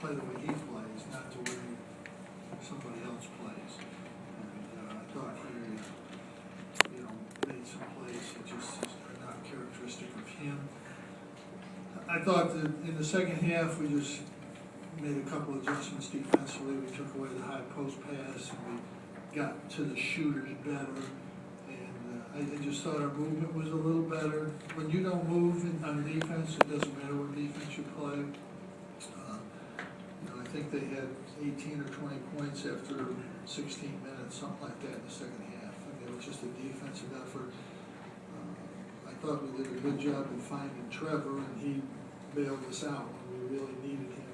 play the way he plays, not the way somebody else plays. And I thought he, made some plays that just are not characteristic of him. I thought that in the second half, we just made a couple adjustments defensively. We took away the high post pass, and we got to the shooters better. And I just thought our movement was a little better. When you don't move on defense, it doesn't matter what defense you play. I think they had 18 or 20 points after 16 minutes, something like that in the second half. I mean, it was just a defensive effort. I thought we did a good job of finding Trevor, and he bailed us out when we really needed him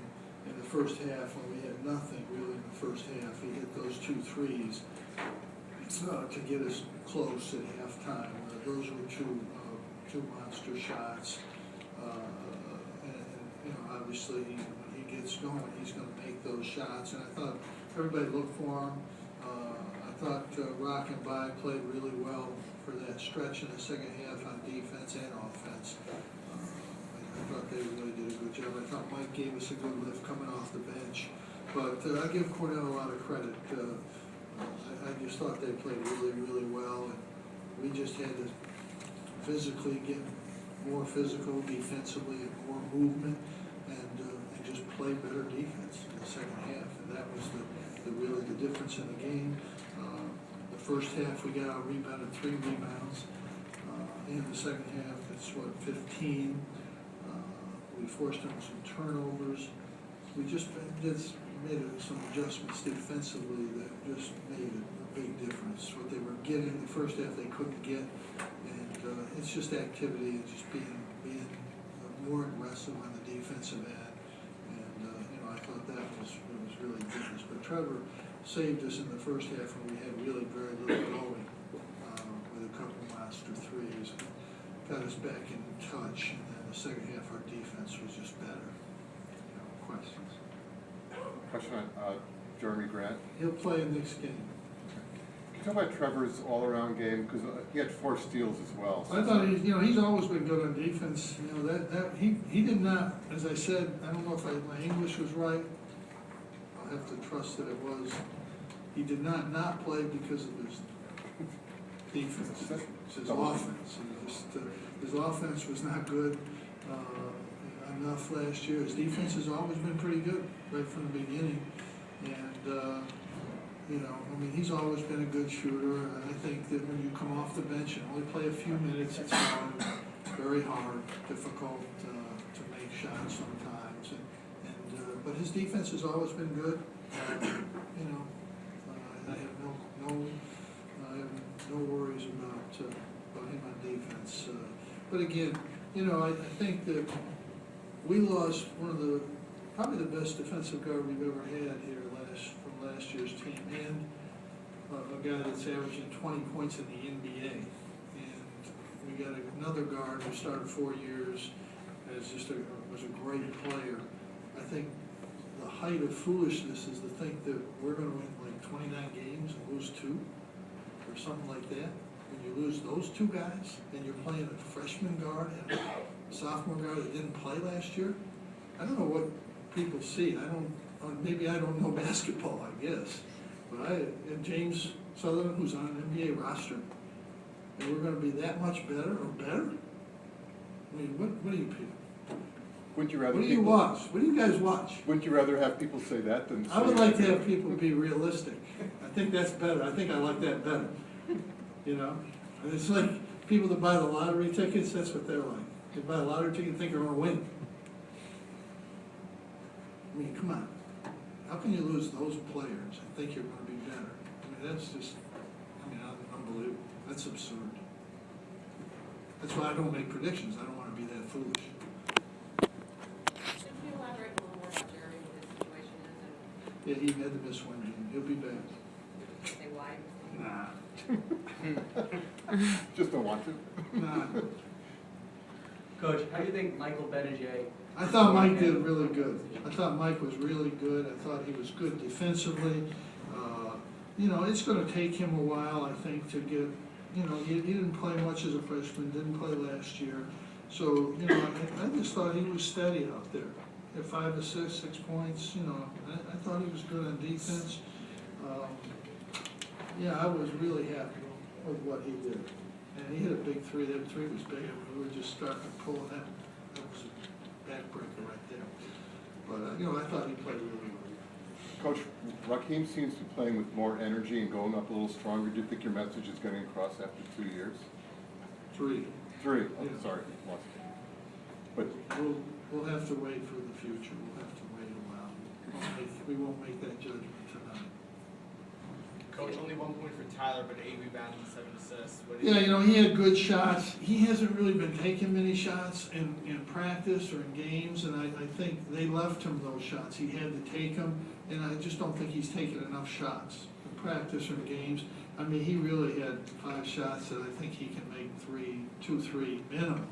in the first half, when we had nothing really in the first half. He hit those 2 threes to get us close at halftime. Those were two monster shots. Obviously, when he gets going, he's going to make those shots. And I thought everybody looked for him. I thought Rock and By played really well for that stretch in the second half on defense and offense. I thought they really did a good job. I thought Mike gave us a good lift coming off the bench. But I give Cornell a lot of credit. I just thought they played really, really well. And we just had to physically get more physical defensively and more movement. And just play better defense in the second half, and that was really the difference in the game. The first half we got out rebounded 3 rebounds. In the second half, it's 15. We forced them some turnovers. We just made some adjustments defensively that just made a big difference. What they were getting in the first half, they couldn't get, and it's just activity and just being more aggressive on the defensive end. And I thought that was really good. But Trevor saved us in the first half when we had really very little going with a couple monster threes. Got us back in touch, and then the second half our defense was just better. Questions? Question on Jeremy Grant. He'll play in next game. Talk about Trevor's all-around game, because he had 4 steals as well. So I thought he's always been good on defense. He did not, as I said, I don't know if my English was right. I'll have to trust that it was. He did not play because of his defense. It's his offense. His offense was not good enough last year. His defense has always been pretty good right from the beginning, and. He's always been a good shooter, and I think that when you come off the bench and only play a few minutes, it's hard, very hard, difficult to make shots sometimes. But his defense has always been good. I have no worries about him on defense. But again, I think that we lost probably the best defensive guard we've ever had here from last year's team, and a guy that's averaging 20 points in the NBA. And we got another guard who started 4 years as was a great player. I think the height of foolishness is to think that we're going to win like 29 games and lose 2 or something like that. When you lose those 2 guys and you're playing a freshman guard and a sophomore guard that didn't play last year, I don't know what people see. Maybe I don't know basketball, I guess. But and James Sutherland, who's on an NBA roster, and we're going to be that much better or better? I mean, what do you people? Wouldn't you rather? What do you watch? What do you guys watch? Wouldn't you rather have people say that than? I would like to have people be realistic. I think that's better. I think I like that better. And it's like people that buy the lottery tickets. That's what they're like. They buy a lottery ticket and think they're going to win. I mean, come on. How can you lose those players and think you're going to be better? I mean, that's just, unbelievable. That's absurd. That's why I don't make predictions. I don't want to be that foolish. Should you elaborate a little more about Jeremy, what his situation is? Yeah, he had to miss 1 game. He'll be back. Say why? Nah. Just don't want to. Nah. Coach, how do you think Michael Benedict? I thought Mike did really good. I thought Mike was really good. I thought he was good defensively. It's going to take him a while, I think, to get, he didn't play much as a freshman, didn't play last year. So, I just thought he was steady out there. had 5 assists, 6 points, you know, I thought he was good on defense. Yeah, I was really happy with what he did. And he hit a big three, that three was big, we were just starting to pull that. That was a backbreaker right there. But, you know, I thought he played really well. Coach, Raheem seems to be playing with more energy and going up a little stronger. Do you think your message is getting across after 2 years? 3. 3, Yeah. sorry, lost it. But We'll have to wait for the future, we'll have to wait a while. We won't make that judgment tonight. Coach, only 1 point for Tyler, but 8 rebounds and 7 assists. What do you Yeah, you know, he had good shots. He hasn't really been taking many shots in practice or in games, and I think they left him those shots. He had to take them, and I just don't think he's taken enough shots in practice or in games. I mean, he really had 5 shots that I think he can make 2, 3 minimum.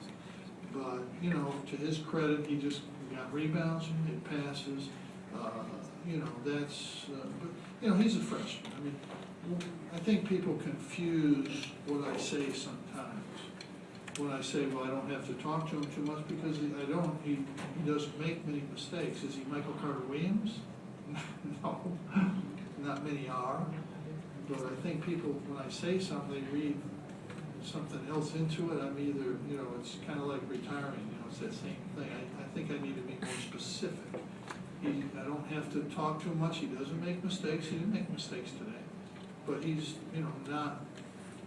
But, you know, to his credit, he just got rebounds, hit passes, you know, that's, but, you know, he's a freshman. I mean, I think people confuse what I say sometimes. When I say, well, I don't have to talk to him too much, because I don't, he doesn't make many mistakes. Is he Michael Carter-Williams? No, not many are. But I think people, when I say something, they read something else into it. I'm either, you know, it's kind of like retiring, you know, it's that same thing. I think I need to be more specific. I don't have to talk too much. He doesn't make mistakes. He didn't make mistakes today. But he's, you know, not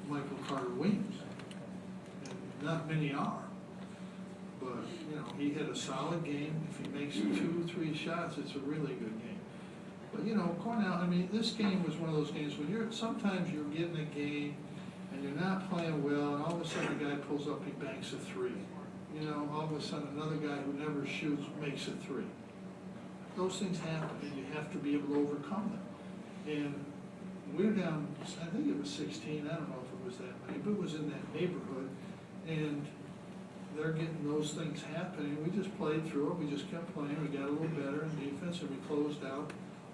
Michael Carter-Williams. And not many are. But, you know, he had a solid game. If he makes 2, 3 shots, it's a really good game. But, you know, Cornell, I mean, this game was one of those games when sometimes you're getting a game and you're not playing well, and all of a sudden a guy pulls up, he banks a 3. You know, all of a sudden another guy who never shoots makes a 3. Those things happen, and you have to be able to overcome them. And we're down, I think it was 16, I don't know if it was that many, but it was in that neighborhood. And they're getting those things happening. We just played through it, we just kept playing, we got a little better in defense, and we closed out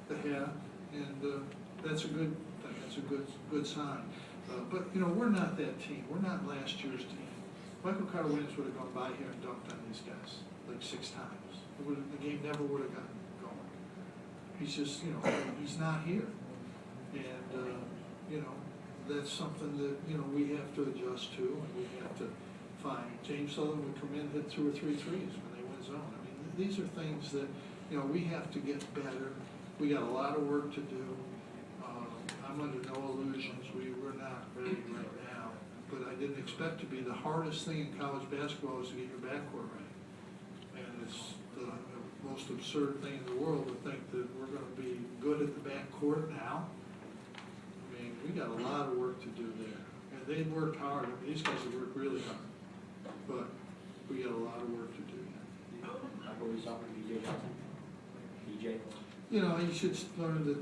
the half, and that's a good thing, that's a good sign. But, you know, we're not that team, we're not last year's team. Michael Carter-Williams would have gone by here and dunked on these guys like 6 times. The game never would have gotten going. He's just, you know, he's not here. And, you know, that's something that, you know, we have to adjust to, and we have to find. James Sullivan would come in and hit 2 or 3 threes when they went zone. I mean, these are things that, you know, we have to get better. We got a lot of work to do. I'm under no illusions. We're not ready right now. But I didn't expect to be. The hardest thing in college basketball is to get your backcourt ready. And it's the most absurd thing in the world to think that we're going to be good at the backcourt now. I mean, we got a lot of work to do there. And they worked hard. I mean, these guys have worked really hard. But we got a lot of work to do yet. DJ. You know, you should learn that,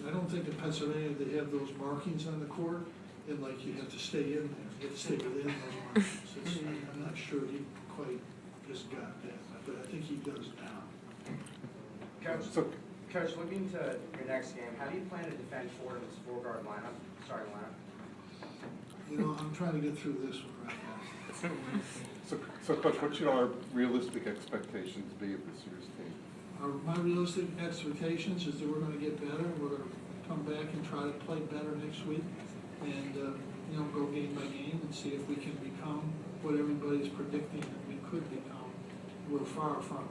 I don't think in Pennsylvania they have those markings on the court, and like you have to stay in there, you have to stay within those markings. I'm not sure he quite has got that, but I think he does now. Coach, looking to your next game, how do you plan to defend Fordham's 4-guard lineup, starting lineup? You know, I'm trying to get through this one right now. So Coach, what should our realistic expectations be of this year's team? My realistic expectations is that we're gonna get better, and we're gonna come back and try to play better next week, and, you know, go game by game and see if we can become what everybody's predicting that we could become. We're far from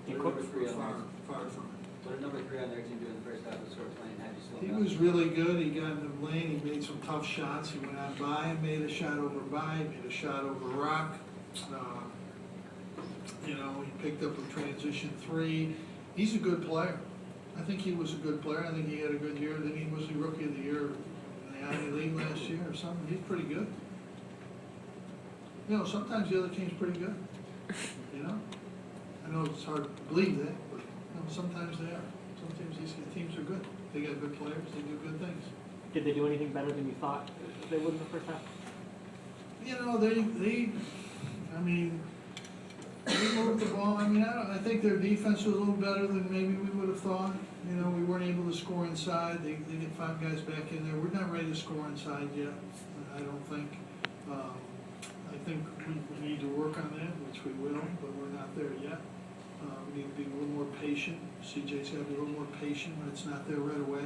it. What number 3 on Far, there? far from it. What did number 3 on their team do in the first half of the sort of playing? How'd you slow He down? was really good. He got in the lane. He made some tough shots. He went on by and made a shot over by, made a shot over rock. You know, he picked up a transition 3. He's a good player. I think he was a good player. I think he had a good year. Then he was the rookie of the year in the Ivy League last year or something. He's pretty good. You know, sometimes the other team's pretty good. You know? I know it's hard to believe that, but you know, sometimes they are. Sometimes these teams are good. They got good players. They do good things. Did they do anything better than you thought they would in the first half? You know, I mean, they moved the ball. I mean, I think their defense was a little better than maybe we would have thought. You know, we weren't able to score inside. They get 5 guys back in there. We're not ready to score inside yet, I don't think. I think we need to work on that, which we will, but we're not there yet. We need to be a little more patient. CJ's got to be a little more patient when it's not there right away.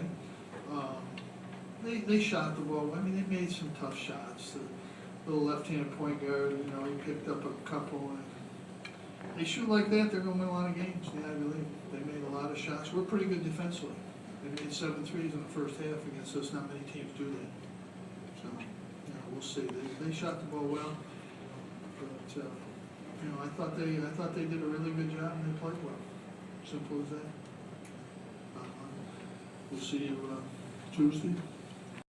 They shot the ball. I mean, they made some tough shots. The little left-hand point guard, you know, he picked up a couple. And they shoot like that, they're going to win a lot of games. Yeah, I believe. They made a lot of shots. We're pretty good defensively. They made 7 threes in the first half against us. Not many teams do that. So, you know, we'll see. They shot the ball well, but you know, I thought they did a really good job and they played well. Simple as that. We'll see you Tuesday.